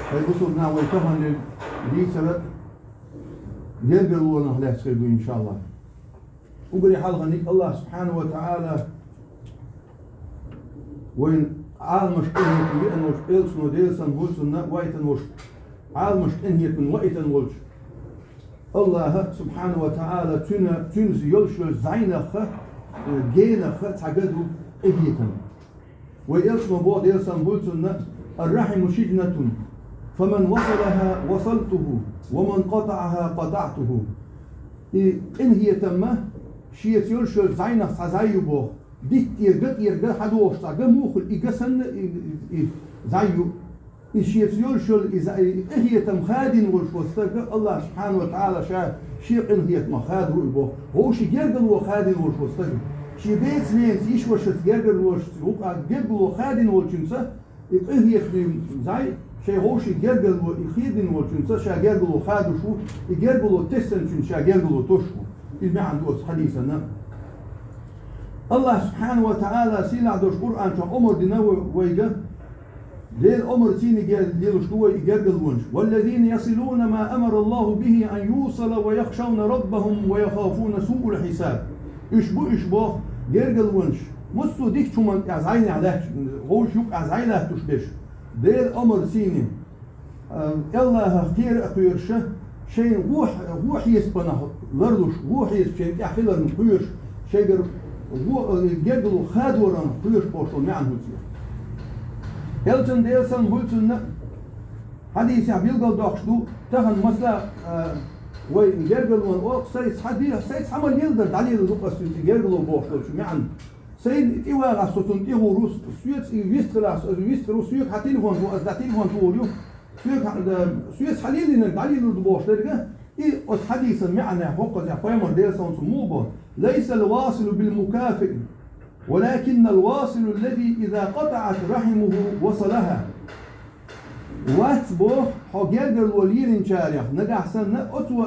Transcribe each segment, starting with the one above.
فيبصرنا ويتهن دي سبب يلقوا لا تسكبوا إن شاء الله. وقري حلقة نيك الله سبحانه وتعالى وين عالمش إنهيت من وش إلسن وديلسن هولسن وايتن وش عالمش إنهيت من وايتن وش الله سبحانه وتعالى تنز يلشل زينخ جينخ تعقدوا إهيتن ويلسن بود يلسن هولسن الرحم شجنة فمن وصلها وصلته ومن قطعها قطعته إنهيتن ما شيت يلشل زينخ زيبو ديت يرجع حدوش تعجب موخل إجسن زيو إشيت يلشل هي تمخادين والشوستر الله سبحانه وتعالى شيء إنهيت مخاد روبه هو شيء جرجل وخادين والشوستر شيء بيت نين إيش وشت جرجل وشوق جرجل وخادين والشمسة إنهيت زي شيء هو شيء جرجل وخادين والشمسة شيء جرجل وخاد وشو جرجل وتسن شيء جرجل وتشو إذا عنده حديثنا الله سبحانه وتعالى سيلا دوش قرآن شو عمر دينو ويجا ليل عمر سيني قال ليل شو يجرجل ونش والذين يصلون ما أمر الله به أن يوصل ويخشون ربهم ويخافون سوء الحساب إشبو جرجل ونش مستو ديك شو من عزاين عليه هو شو عزاين له تشبش ليل عمر سيني الله خير أخيرش شيء روح يسبنه لردوش روح يسبن يحفل من شيء جدلو خادوران كلش بوشو معن هوتيا هلتن ديلسن هولتن حديث يعبيلقل دوخشدو تهن مثلا ويجرجلون او سيس حديث سيس حمل يلدر دليل لقص يجرجلو بوشو معن سيد ايوا غاسوتن تيهو روس سويت يسترو سويت حتيلفون تو از داتيلفون توليو سويت حليلين دليل بوشو درجه أس حديثا معنى فوق زي قيمر ديلسون سموبا ليس الواصل بالمكافئ ولكن الواصل الذي إذا قطعت رحمه وصلها واتبوه حجرجل وليل شارع نجح سنة أتوا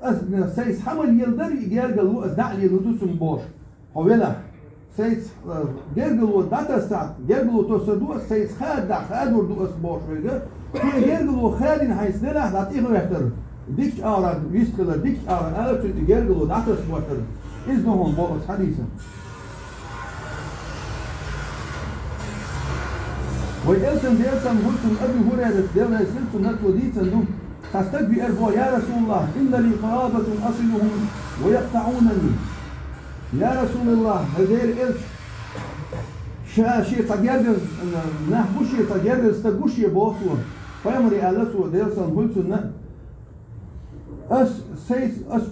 أز سيس حمل يلدر يجرجل وأزدعلي لدوسم بوش حوله سيس جرجل وداتا ساعة جرجل وتوسدو سيس خاد وردو أسبوش ويجا جرجل وخالين هيسنله لا تيجوا يحتر ديك أورا يستخدر ديك أورا ألف تجرجل وداتا سبوشر إذنهم بوس حديثا ويلتم ديلتم قلتم أبي هريرة ديلنا يسلتم نتو ديتم دم تستكبي أربوا يا رسول الله إن لي قرابة أصلهم ويقطعونني يا رسول الله هذير إلش شيء تجرجل نحبو شيء تجرجل استقوش يبوسوا فيمري ألسوا ديلتم قلتم أس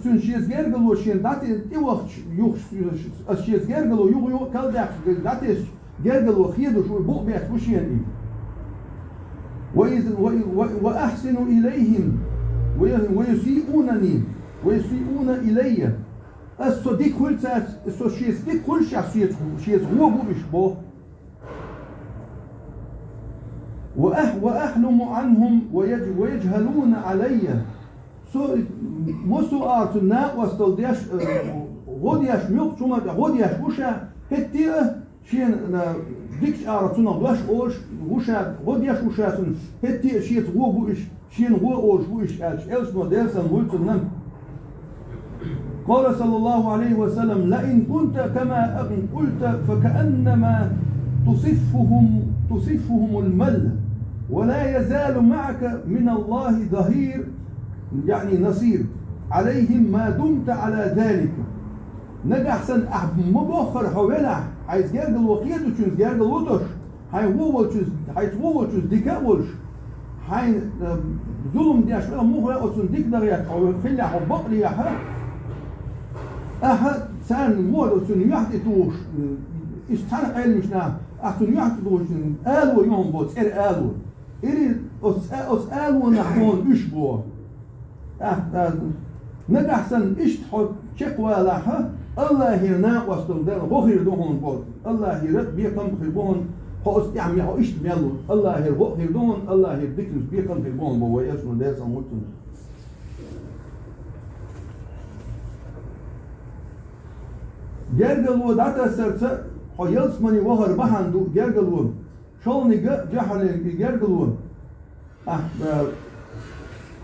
تنشيز جرجل وشين داتي وقت يوخ أس شيز جرجل ويوخ كل ده داتي جرجل وخيد وشو بوق بيحوشين وأحسن إليهم ويسيئونني ويسيئون إلي الصديق كل ساعة الصديق كل شيء هو بوش وأحلم عنهم ويجهلون علي مسو آرتنا واستوديش غوديش ميوك شوما غوديش وشا هتي شين ديكش آرتنا بلاش أولش وشا غوديش وشا سن هتي شيت غو بوش شين غو أولش بوش ألش موديل سن هولتنا قال صلى الله عليه وسلم لئن كنت كما قلت فكأنما تصفهم المل ولا يزال معك من الله ظهير يعني نصير عليهم ما دمت على ذلك نجح سن مبخر حوالي عايز جرجل وقيد وشوز جرجل وطش هاي هو وشوز ديكا ولش هاي ظلم دي اشبه مو هو اصلا ديك دريات او خلي حبق لي ها احد سان مو اصلا يحدي توش استان قال مش نعم احسن يحدي توش قالوا يوم بوت قالوا إلي أسألوا نحن إشبوه نجح سن إشتحط شقوى لها الله هنا واستمدار بخير دهون بود الله يرد بيقم خيبون هو استعمل هو إشتملوا الله يرد خير دهون الله يردكنس بيقم خيبون بو يسمى دارس أموتن جرجلو داتا سرسة حيلس مني وهر بحندو جرجلو شلني جحل جرجلو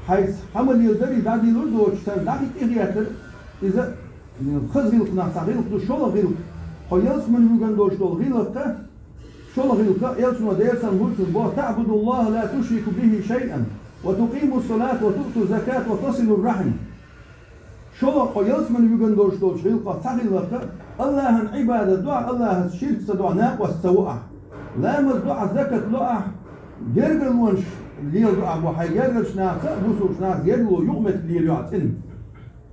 حيث حمل يلدري دادي لردو وشتان داخل إغياتر إذا خز غلق نحسا غلق دو شولا غلق خيالس من يوغن دوش دول غلق شولا غلق يلسن وديلسن غلسن بو تعبد الله لا تشرك به شيئا وتقيم الصلاة وتؤتوا الزكاة وتصل الرحم شولا خيالس من يوغن دوش دول غلق تغلق الله عبادة دعاء الله الشرك سدعاء ناقوس سوء لا مزدعاء زكاة لؤح جرجل ونش ليل أبو حي جرجل شناعة بوسو شناعة يدلو يغمت ليل يعتن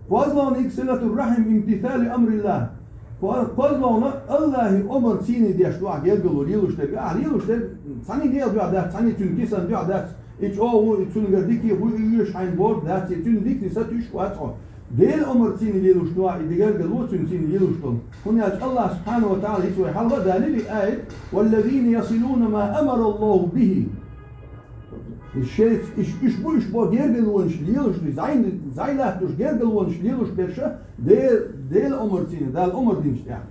فضلا صلة الرحم امتثال أمر الله فضلا الله أمر سيني ديش دعاء جرجل ليلوش تبع ليلوش تبع ثاني ليل دعاء ده ثاني تنكسن دعاء ده إيش هو تنقديكي هو يش حين بورد ده تنديك نساتش واتو ديل أمر سيني ليلوش دعاء جرجل وتن سيني ليلوش دعاء هنا الله سبحانه وتعالى يسوي حلوة دليل آية والذين يصلون ما أمر الله به الشيء إيش بو جرجل ونش ليلوش زين لا توش جرجل ونش ليلوش برشة ديل أمر سيني ده الأمر دينش يعني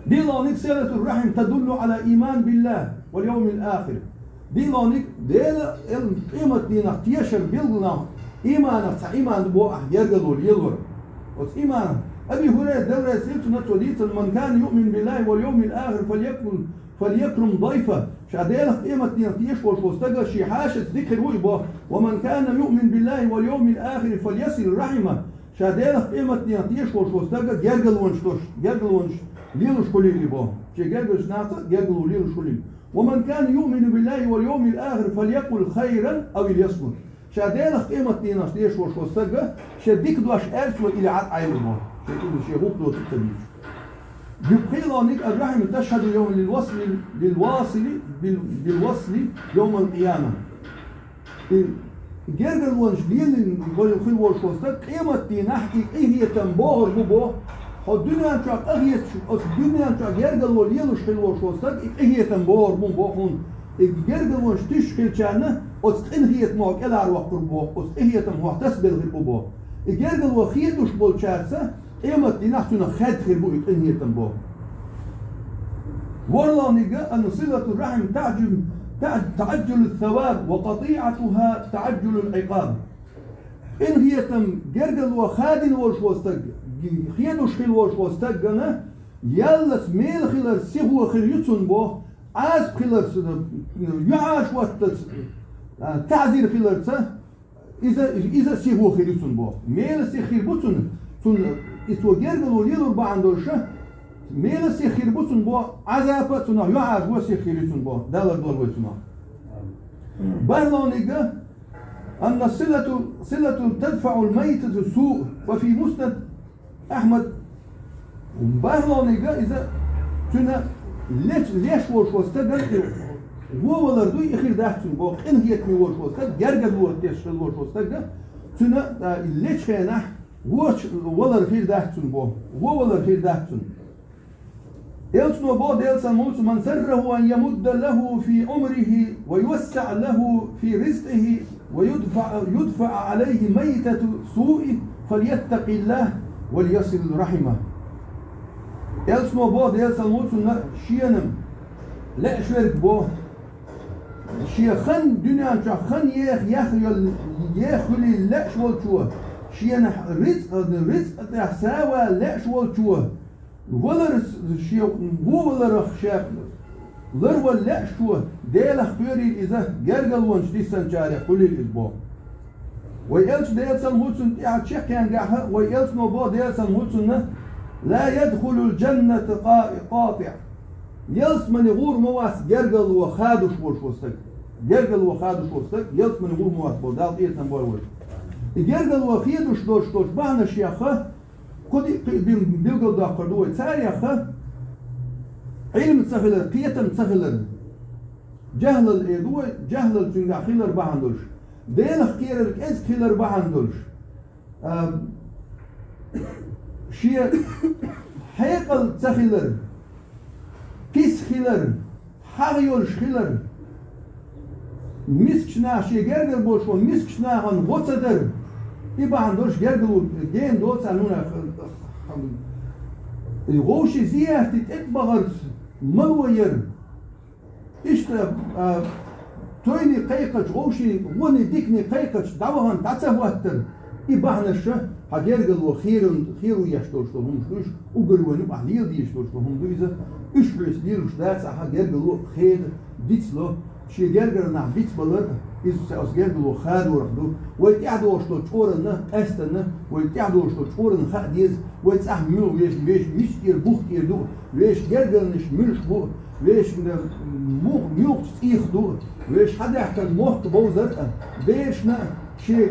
ديلانك صلة الرحم تدل على إيمان بالله واليوم الآخر ديلانك ديل قيمة دينك تيشر بالله إيمانك إيمان بو جرجل وليلور وس إيمان أبي هريرة دورة سيلتنا توديت من كان يؤمن بالله واليوم الآخر فليكرم ضيفه شاديل قيمة نيرتيش وشوستجا شي حاشة ذكر ويبا ومن كان يؤمن بالله واليوم الآخر فليصل رحمه شاديل قيمة نيرتيش وشوستجا جرجل ونش ليلوش كلي لبا شي جرجل شناطة جرجل ليلوش كلي ومن كان يؤمن بالله واليوم الآخر فليقل خيرا أو ليصمت شاديل قيمة نيرتيش وشوستجا شديك دوش أرسل إلى عاد عيلبا شي غوب دو تكتبيش يبقي الرحم تشهد اليوم بالوصل يوم القيامة. جرجل ونجلين يقول الخيل والشوستك قيمة تنحكي هي تنبهر ببو الدنيا تشاق أغيث الدنيا تشاق جرجل وليلوش خيل والشوستك هي تنبهر ببو جرجل ونج تشخيل شانه أسقين هي تموك إلى عروق ببو هي تموك تسبل غير ببو جرجل وخيدوش بول شارسة قيمة تنحكي خد خير بو هي تنبهر والله نجا أن صلة الرحم تعجل الثواب وقطيعتها تعجل العقاب. إن هي تم جرجل وخادن والشوستج خيدوش خيل والشوستجنا يلس ميل خيلر سيهو خيريتون بو عاز خيلر يعاش وقت تعزير خيلر إذا سيهو خيريتون بو ميل سيخير بوتون تون إتو جرجل وليلور بعندوشه ميل سيخير بوتون بو عذابة تنا يعاش وسيخيريتون بو دالر دول ويتنا برلونيجا أن صلة تدفع الميت السوء وفي مسند أحمد برلونيجا إذا تنا ليش وشوستجا هو ولردو يخير داحتون بو إن هي تمي وشوستجا جرجل وتشتغل وشوستجا تنا ليش خينا ولر خير داحتون بو هو ولر خير داحتون يلسن بعض يلسن موسى من سره أن يمد له في عمره ويوسع له في رزقه ويدفع عليه ميتة سوء فليتق الله وليصل رحمه. يلسن بعض يلسن موسى شيئا لا شرك به شيء خن دنيا شا خن يخلي لا شوال شو شيئا رزق تحساوى لا شوال شو ولر شيء ولر خشاف لر ولا شو ديل اختياري إذا جرجل ونشتي سنجاري كل الأسبوع ويلش ديل سنهوتن يعني شيء كان جاها ويلش نوبا ديل سنهوتن لا يدخل الجنة قاطع يلس من يغور مواس جرجل وخادش وشوستك جرجل وخادش وشوستك يلس من يغور مواس بدال إيه تنبور وش جرجل وخيدش دوش بعنا شيخه كودي بيلقوا ده قردوه تاريخه علم تسخلر قيتم تسخلر جهل الإدوه جهل الجنجا خيلر بعندوش دين خيرك إز خيلر بعندوش شيء حيقل تسخلر كيس خيلر حريولش خيلر مسكنا شيء جرجل بوشو مسكنا عن غصدر يبقى عندوش جرجل جين دول سالونا الغوش زيها تتبغر ملوير اشترى تويني قيقش غوشي غوني ديكني قيقش دعوهن تعتهوهتر إباحنا الشه هجرجل وخير يشتوش لهم شوش وقلوني بحليل دي يشتوش لهم دويزة إشلوس ليلوش داس هجرجل خير ديتسلو شي جرجل نح ديتس بلر إذا أسجرجل خاد ورخدو ويتعدو وشتو تورن أستن ويتعدو وشتو تورن خاديز ويتسح ميو ويش مشتير بوختير دو ويش جرجل نش ملش بو ويش ميوخ تيخ دو ويش حدا يحكي موخت بوزر بيشنا شي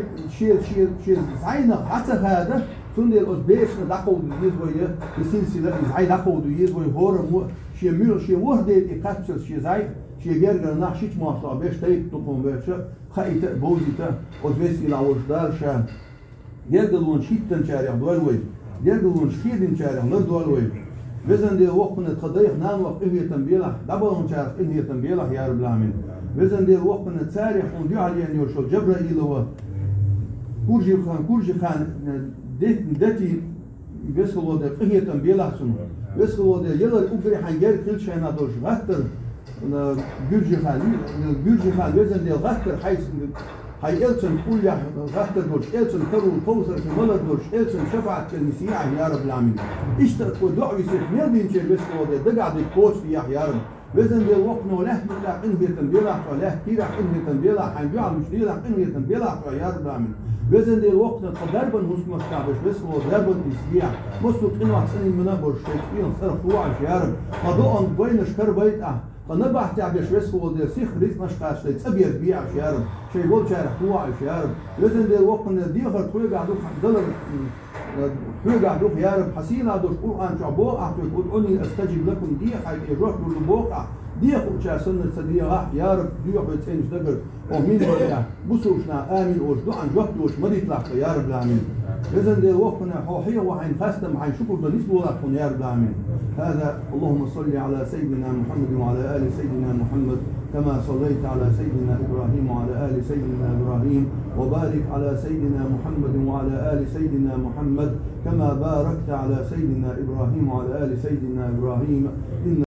زعينا حتى هذا تندي الأسبيشنا دقوا يزوي السلسلة زعي دقوا يزوي هور شي ميل شي وحدة يقتل شي زعي شي جرجر نحشيت ما صار بيش تيك تقوم بيش خايت بوزيته أسبيسي لاوش دار شام جرجلون شيتن شارع دولوي جرجلون شيدن شارع ندولوي وزن دي وقتنا تقضيه نان وقت إيه تنبيله دبلون شارع إيه تنبيله يا رب العالمين وزن دي وقتنا تسارح وندي عليه يوشل جبرائيل هو كورجي خان دتي بسخلو ده إيه تنبيله سنو بسخلو ده يلا أبري حنجر كل شيء نادوش غتر جورجي خان وزن دي غتر حيث هاي إلسن كل غتر دوش إلسن كرو القوسر في ملد دوش إلسن شفعت المسيح يا رب العالمين اشترك ودعوي سيف ميردين شيء بسخلو ده دقع دي كوش يا رب وزن دي وقتنا ولا لا إنهي تنبيله ولا كيرا إنهي تنبيله حنبيع مشتري إنهي تنبيله يا رب العالمين وزن دي وقتنا قدربا مسلم الشعب بس هو دربا تسبيع مسلم إنه أحسن من أبو الشيخين صرف هو عشيار قضاء بين شكر بيت فنبع تعبش بس هو ده سيخ ريس نشقاش تسبيع بيع عشيار شيء يقول شارع هو عشيار وزن دي وقتنا دي خد خوي قاعدوا دولار خوي قاعدوا يا رب حسين هذا القرآن شعبو أعطوا أني أستجيب لكم دي حيث يروح للبوقع دي خوشا سنة صديقة يا رب ديوح بتسينش دقر ومين بقى بصوشنا آمين وش عن جهد وش مدي طلع يا رب العالمين إذن دي وقتنا حوحية وحين خاستم حين شكر دنيس لكم يا رب العالمين هذا اللهم صل على سيدنا محمد وعلى آل سيدنا محمد كما صليت على سيدنا إبراهيم وعلى آل سيدنا إبراهيم وبارك على سيدنا محمد وعلى آل سيدنا محمد كما باركت على سيدنا إبراهيم وعلى آل سيدنا إبراهيم